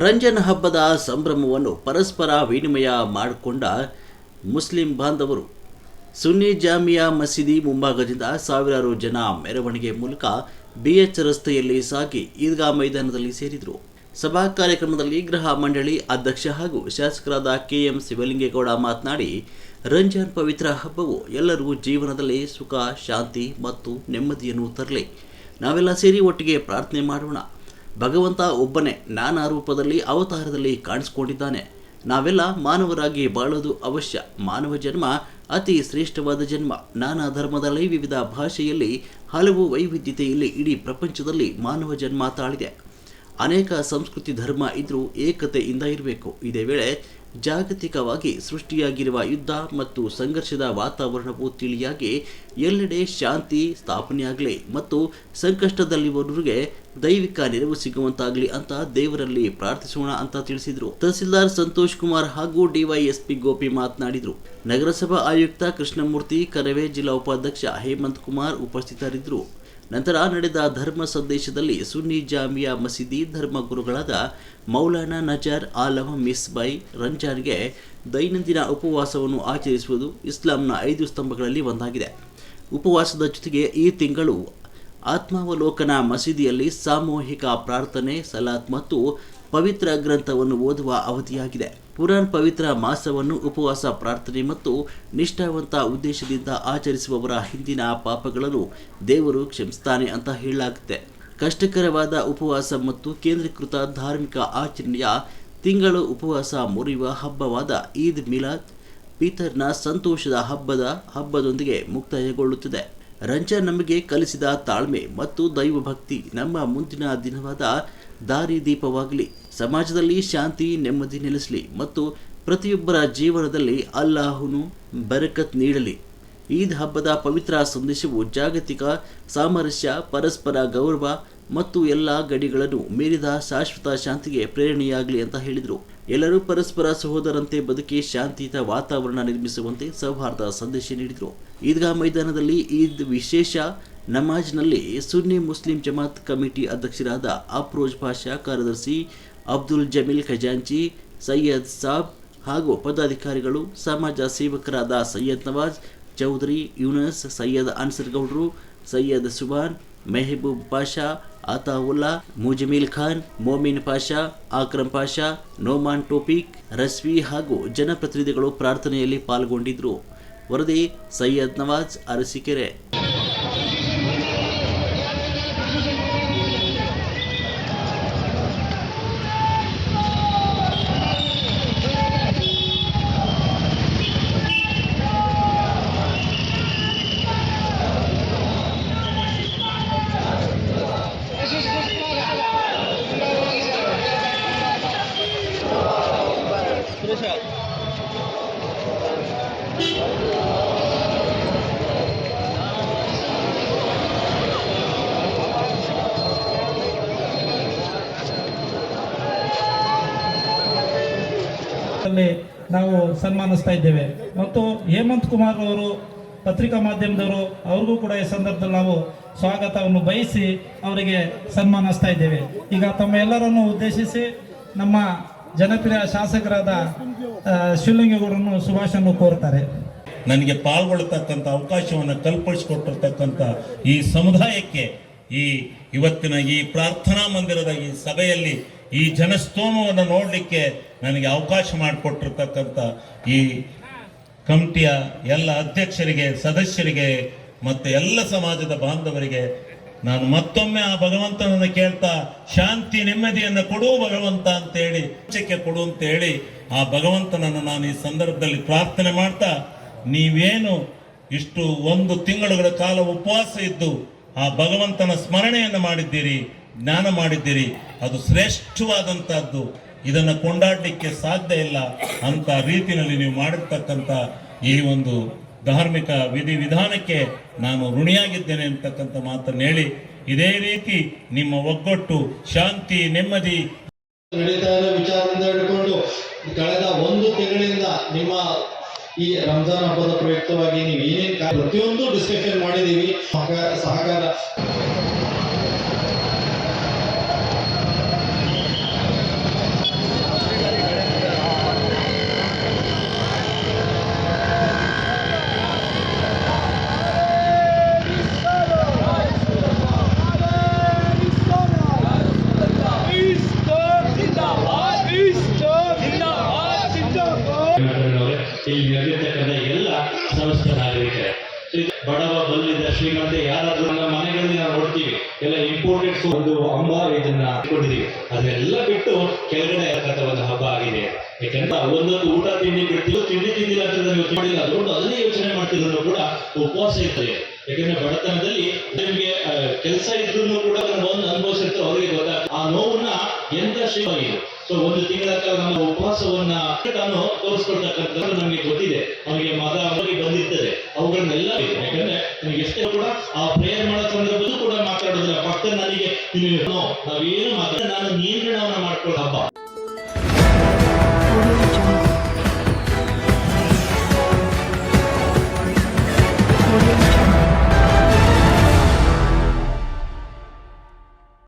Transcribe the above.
ರಂಜಾನ್ ಹಬ್ಬದ ಸಂಭ್ರಮವನ್ನು ಪರಸ್ಪರ ವಿನಿಮಯ ಮಾಡಿಕೊಂಡ ಮುಸ್ಲಿಂ ಬಾಂಧವರು ಸುನ್ನಿ ಜಾಮಿಯಾ ಮಸೀದಿ ಮುಂಭಾಗದಿಂದ ಸಾವಿರಾರು ಜನ ಮೆರವಣಿಗೆ ಮೂಲಕ BH ರಸ್ತೆಯಲ್ಲಿ ಸಾಗಿ ಈದ್ಗಾ ಮೈದಾನದಲ್ಲಿ ಸೇರಿದರು. ಸಭಾ ಕಾರ್ಯಕ್ರಮದಲ್ಲಿ ಗೃಹ ಮಂಡಳಿ ಅಧ್ಯಕ್ಷ ಹಾಗೂ ಶಾಸಕರಾದ KM ಶಿವಲಿಂಗೇಗೌಡ ಮಾತನಾಡಿ, ರಂಜಾನ್ ಪವಿತ್ರ ಹಬ್ಬವು ಎಲ್ಲರೂ ಜೀವನದಲ್ಲಿ ಸುಖ, ಶಾಂತಿ ಮತ್ತು ನೆಮ್ಮದಿಯನ್ನು ತರಲಿ. ನಾವೆಲ್ಲ ಸೇರಿ ಒಟ್ಟಿಗೆ ಪ್ರಾರ್ಥನೆ ಮಾಡೋಣ. ಭಗವಂತ ಒಬ್ಬನೇ ನಾನಾ ರೂಪದಲ್ಲಿ ಅವತಾರದಲ್ಲಿ ಕಾಣಿಸಿಕೊಂಡಿದ್ದಾನೆ. ನಾವೆಲ್ಲ ಮಾನವರಾಗಿ ಬಾಳೋದು ಅವಶ್ಯ. ಮಾನವ ಜನ್ಮ ಅತಿ ಶ್ರೇಷ್ಠವಾದ ಜನ್ಮ. ನಾನಾ ಧರ್ಮದಲ್ಲಿ, ವಿವಿಧ ಭಾಷೆಯಲ್ಲಿ, ಹಲವು ವೈವಿಧ್ಯತೆಯಲ್ಲಿ ಇಡೀ ಪ್ರಪಂಚದಲ್ಲಿ ಮಾನವ ಜನ್ಮ ತಾಳಿದೆ. ಅನೇಕ ಸಂಸ್ಕೃತಿ ಧರ್ಮ ಇದ್ರೂ ಏಕತೆಯಿಂದ ಇರಬೇಕು. ಇದೇ ವೇಳೆ ಜಾಗತಿಕವಾಗಿ ಸೃಷ್ಟಿಯಾಗಿರುವ ಯುದ್ಧ ಮತ್ತು ಸಂಘರ್ಷದ ವಾತಾವರಣವು ತಿಳಿಯಾಗಿ ಎಲ್ಲೆಡೆ ಶಾಂತಿ ಸ್ಥಾಪನೆಯಾಗಲಿ ಮತ್ತು ಸಂಕಷ್ಟದಲ್ಲಿರುವವರಿಗೆ ದೈವಿಕ ನೆರವು ಸಿಗುವಂತಾಗಲಿ ಅಂತ ದೇವರಲ್ಲಿ ಪ್ರಾರ್ಥಿಸೋಣ ಅಂತ ತಿಳಿಸಿದರು. ತಹಸೀಲ್ದಾರ್ ಸಂತೋಷ್ ಕುಮಾರ್ ಹಾಗೂ DYSP ಗೋಪಿ ಮಾತನಾಡಿದರು. ನಗರಸಭಾ ಆಯುಕ್ತ ಕೃಷ್ಣಮೂರ್ತಿ ಕರವೇ, ಜಿಲ್ಲಾ ಉಪಾಧ್ಯಕ್ಷ ಹೇಮಂತ್ ಕುಮಾರ್ ಉಪಸ್ಥಿತರಿದ್ದರು. ನಂತರ ನಡೆದ ಧರ್ಮ ಸಂದೇಶದಲ್ಲಿ ಸುನ್ನಿ ಜಾಮಿಯಾ ಮಸೀದಿ ಧರ್ಮಗುರುಗಳಾದ ಮೌಲಾನಾ ನಜರ್ ಆಲಂ ಮಿಸ್ಬೈ ರಂಜಾನ್ಗೆ ದೈನಂದಿನ ಉಪವಾಸವನ್ನು ಆಚರಿಸುವುದು ಇಸ್ಲಾಂನ 5 ಸ್ತಂಭಗಳಲ್ಲಿ ಒಂದಾಗಿದೆ. ಉಪವಾಸದ ಜೊತೆಗೆ ಈ ತಿಂಗಳು ಆತ್ಮಾವಲೋಕನ ಮಸೀದಿಯಲ್ಲಿ ಸಾಮೂಹಿಕ ಪ್ರಾರ್ಥನೆ, ಸಲಾತ್ ಮತ್ತು ಪವಿತ್ರ ಗ್ರಂಥವನ್ನು ಓದುವ ಅವಧಿಯಾಗಿದೆ. ಕುರಾನ್ ಪವಿತ್ರ ಮಾಸವನ್ನು ಉಪವಾಸ, ಪ್ರಾರ್ಥನೆ ಮತ್ತು ನಿಷ್ಠಾವಂತ ಉದ್ದೇಶದಿಂದ ಆಚರಿಸುವವರ ಹಿಂದಿನ ಪಾಪಗಳನ್ನು ದೇವರು ಕ್ಷಮಿಸ್ತಾನೆ ಅಂತ ಹೇಳಲಾಗುತ್ತೆ. ಕಷ್ಟಕರವಾದ ಉಪವಾಸ ಮತ್ತು ಕೇಂದ್ರೀಕೃತ ಧಾರ್ಮಿಕ ಆಚರಣೆಯ ತಿಂಗಳು ಉಪವಾಸ ಮುರಿಯುವ ಹಬ್ಬವಾದ ಈದ್ ಮಿಲಾದ್ ಪಿತರ್ನ ಸಂತೋಷದ ಹಬ್ಬದೊಂದಿಗೆ ಮುಕ್ತಾಯಗೊಳ್ಳುತ್ತದೆ. ರಂಜಾನ್ ನಮಗೆ ಕಲಿಸಿದ ತಾಳ್ಮೆ ಮತ್ತು ದೈವಭಕ್ತಿ ನಮ್ಮ ಮುಂದಿನ ದಿನವಾದ ದಾರಿದೀಪವಾಗಲಿ. ಸಮಾಜದಲ್ಲಿ ಶಾಂತಿ, ನೆಮ್ಮದಿ ನೆಲೆಸಲಿ ಮತ್ತು ಪ್ರತಿಯೊಬ್ಬರ ಜೀವನದಲ್ಲಿ ಅಲ್ಲಾಹನು ಬರಕತ್ ನೀಡಲಿ. ಈದ್ ಹಬ್ಬದ ಪವಿತ್ರ ಸಂದೇಶವು ಜಾಗತಿಕ ಸಾಮರಸ್ಯ, ಪರಸ್ಪರ ಗೌರವ ಮತ್ತು ಎಲ್ಲ ಗಡಿಗಳನ್ನು ಮೀರಿದ ಶಾಶ್ವತ ಶಾಂತಿಗೆ ಪ್ರೇರಣೆಯಾಗಲಿ ಅಂತ ಹೇಳಿದರು. ಎಲ್ಲರೂ ಪರಸ್ಪರ ಸಹೋದರಂತೆ ಬದುಕಿ ಶಾಂತಿಯುತ ವಾತಾವರಣ ನಿರ್ಮಿಸುವಂತೆ ಸೌಹಾರ್ದ ಸಂದೇಶ ನೀಡಿದರು. ಈದ್ಗಾ ಮೈದಾನದಲ್ಲಿ ಈದ್ ವಿಶೇಷ ನಮಾಜ್ನಲ್ಲಿ ಸುನ್ನಿ ಮುಸ್ಲಿಂ ಜಮಾತ್ ಕಮಿಟಿ ಅಧ್ಯಕ್ಷರಾದ ಅಫ್ರೋಜ್ ಪಾಷಾ, ಕಾರ್ಯದರ್ಶಿ ಅಬ್ದುಲ್ ಜಮೀಲ್ ಖಜಾಂಚಿ, ಸೈಯದ್ ಸಾಬ್ ಹಾಗೂ ಪದಾಧಿಕಾರಿಗಳು, ಸಮಾಜ ಸೇವಕರಾದ ಸೈಯದ್ ನವಾಜ್ ಚೌಧರಿ, ಯೂನಸ್, ಸೈಯದ್ ಅನ್ಸರ್ ಗೌಡ್ರು, ಸೈಯದ್ ಸುಬಾನ್, ಮೆಹಬೂಬ್ ಪಾಷಾ, ಆತಾವುಲ್ಲಾ, ಮುಜಮಿಲ್ ಖಾನ್, ಮೋಮಿನ್ ಪಾಷಾ, ಆಕ್ರಮ್ ಪಾಷಾ, ನೋಮಾನ್ ಟೋಪಿಕ್, ರಸ್ವಿ ಹಾಗೂ ಜನಪ್ರತಿನಿಧಿಗಳು ಪ್ರಾರ್ಥನೆಯಲ್ಲಿ ಪಾಲ್ಗೊಂಡಿದ್ದರು. ವರದಿ ಸೈಯದ್ ನವಾಜ್, ಅರಸೀಕೆರೆ. ನಾವು ಸನ್ಮಾನಿಸ್ತಾ ಇದ್ದೇವೆ ಮತ್ತು ಹೇಮಂತ್ ಕುಮಾರ್ ಅವರು ಪತ್ರಿಕಾ ಮಾಧ್ಯಮದವರು, ಅವ್ರಿಗೂ ಕೂಡ ಈ ಸಂದರ್ಭದಲ್ಲಿ ನಾವು ಸ್ವಾಗತವನ್ನು ಬಯಸಿ ಅವರಿಗೆ ಸನ್ಮಾನಿಸ್ತಾ ಇದ್ದೇವೆ. ಈಗ ತಮ್ಮ ಎಲ್ಲರನ್ನು ಉದ್ದೇಶಿಸಿ ನಮ್ಮ ಜನಪ್ರಿಯ ಶಾಸಕರಾದ ಶಿವಲಿಂಗೇಗೌಡರನ್ನು ಶುಭಾಶಯನ್ನು ಕೋರ್ತಾರೆ. ನನಗೆ ಪಾಲ್ಗೊಳ್ಳತಕ್ಕಂಥ ಅವಕಾಶವನ್ನು ಕಲ್ಪಿಸಿಕೊಟ್ಟಿರ್ತಕ್ಕಂಥ ಈ ಸಮುದಾಯಕ್ಕೆ ಇವತ್ತಿನ ಈ ಪ್ರಾರ್ಥನಾ ಮಂದಿರದ ಈ ಸಭೆಯಲ್ಲಿ ಈ ಜನಸ್ತೋಮವನ್ನು ನೋಡಲಿಕ್ಕೆ ನನಗೆ ಅವಕಾಶ ಮಾಡಿಕೊಟ್ಟಿರ್ತಕ್ಕಂಥ ಈ ಕಮಿಟಿಯ ಎಲ್ಲ ಅಧ್ಯಕ್ಷರಿಗೆ, ಸದಸ್ಯರಿಗೆ ಮತ್ತು ಎಲ್ಲ ಸಮಾಜದ ಬಾಂಧವರಿಗೆ ನಾನು ಮತ್ತೊಮ್ಮೆ ಆ ಭಗವಂತನನ್ನು ಕೇಳ್ತಾ, ಶಾಂತಿ ನೆಮ್ಮದಿಯನ್ನು ಕೊಡು ಭಗವಂತ ಅಂತೇಳಿ, ಕೊಡು ಅಂತೇಳಿ ಆ ಭಗವಂತನನ್ನು ನಾನು ಈ ಸಂದರ್ಭದಲ್ಲಿ ಪ್ರಾರ್ಥನೆ ಮಾಡ್ತಾ, ನೀವೇನು ಇಷ್ಟು 1 ತಿಂಗಳುಗಳ ಕಾಲ ಉಪವಾಸ ಇದ್ದು ಆ ಭಗವಂತನ ಸ್ಮರಣೆಯನ್ನು ಮಾಡಿದ್ದೀರಿ, ಜ್ಞಾನ ಮಾಡಿದ್ದೀರಿ, ಅದು ಶ್ರೇಷ್ಠವಾದಂತಹದ್ದು. ಇದನ್ನು ಕೊಂಡಾಡಲಿಕ್ಕೆ ಸಾಧ್ಯ ಇಲ್ಲ ಅಂತ ರೀತಿಯಲ್ಲಿ ನೀವು ಮಾಡಿರ್ತಕ್ಕಂಥ ಈ ಒಂದು ಧಾರ್ಮಿಕ ವಿಧಾನಕ್ಕೆ ನಾನು ಋಣಿಯಾಗಿದ್ದೇನೆ ಅಂತಕ್ಕಂಥ ಮಾತನ್ನು ಹೇಳಿ, ಇದೇ ರೀತಿ ನಿಮ್ಮ ಒಗ್ಗಟ್ಟು, ಶಾಂತಿ, ನೆಮ್ಮದಿ ನಡೀತಾ ಇರೋ ವಿಚಾರದಿಂದ ಹಿಡ್ಕೊಂಡು ಕಳೆದ 1 ತಿಂಗಳಿಂದ ನಿಮ್ಮ ಈ ರಂಜಾನ್ ಹಬ್ಬದ ಪ್ರಯುಕ್ತವಾಗಿ ನೀವು ಏನೇನು ಪ್ರತಿಯೊಂದು ಡಿಸ್ಕಷನ್ ಮಾಡಿದೀವಿ. ಸಹಕಾರ ಇಲ್ಲಿ ನೆರೆದಿರ್ತಕ್ಕಂಥ ಎಲ್ಲ ಸಮಸ್ತ ನಾಗರಿಕರೇ. ಬಡವ ಬಲ್ಲಿದ ಶ್ರೀಮಂತ ಯಾರಾದ್ರೂ ನಮ್ಮ ಮನೆಗಳಲ್ಲಿ ನಾವು ನೋಡ್ತೀವಿ ಎಲ್ಲ ಇಂಪೋರ್ಟೆಡ್ ಒಂದು ಅಂಬ ಇದನ್ನ ಇಟ್ಕೊಂಡಿದೀವಿ. ಅದನ್ನೆಲ್ಲ ಬಿಟ್ಟು ಕೆಳಗಡೆ ಒಂದು ಹಬ್ಬ ಆಗಿದೆ. ಯಾಕಂದ್ರೆ ಒಂದೊಂದು ಊಟ ತಿಂಡಿ ಬಿಡ್ತೀವಿ, ತಿಂಡಿ ತಿಂದಿಲ್ಲ ಅಂತ ಮಾಡಿಲ್ಲ ಅದೊಂದು ಅದನ್ನೇ ಯೋಚನೆ ಮಾಡ್ತಿದ್ರು ಕೂಡ ಉಪವಾಸ ಇರ್ತದೆ. ಯಾಕಂದ್ರೆ ಬಡತನದಲ್ಲಿ ನಿಮ್ಗೆ ಕೆಲಸ ಇದ್ರು ಕೂಡ ಒಂದು ಅನುಭವಿಸಿರ್ತಾರೆ, ಅವರಿಗೆ ಗೊತ್ತಾಗ ಆ ನೋವನ್ನ ಎಂತ ಶ್ರೀವಾಗಿದೆ. ಸೊ ಒಂದು ತಿಂಗಳ ಕಾಲ ನಮ್ಮ ಉಪವಾಸವನ್ನ ತಾನು ತೋರಿಸ್ಕೊಳ್ತಕ್ಕಂಥದ್ದು ನಮಗೆ ಗೊತ್ತಿದೆ. ಅವನಿಗೆ ಮದ ಅವರಿಗೆ ಬಂದಿರ್ತದೆ, ಅವುಗಳನ್ನೆಲ್ಲ ಯಾಕಂದ್ರೆ ನಿಮಗೆ ಎಷ್ಟೇ ಕೂಡ ಆ ಪ್ರೇಯರ್ ಮಾಡೋ ಸಂದರ್ಭದಲ್ಲೂ ಕೂಡ ಮಾತಾಡೋದಿಲ್ಲ. ಪಕ್ಕ ನನಗೆ ನಾವೇನು ಮಾತಾಡ ನಾನು ನಿಯಂತ್ರಣವನ್ನ ಮಾಡ್ಕೊಳ್ಳೋ ಹಬ್ಬ.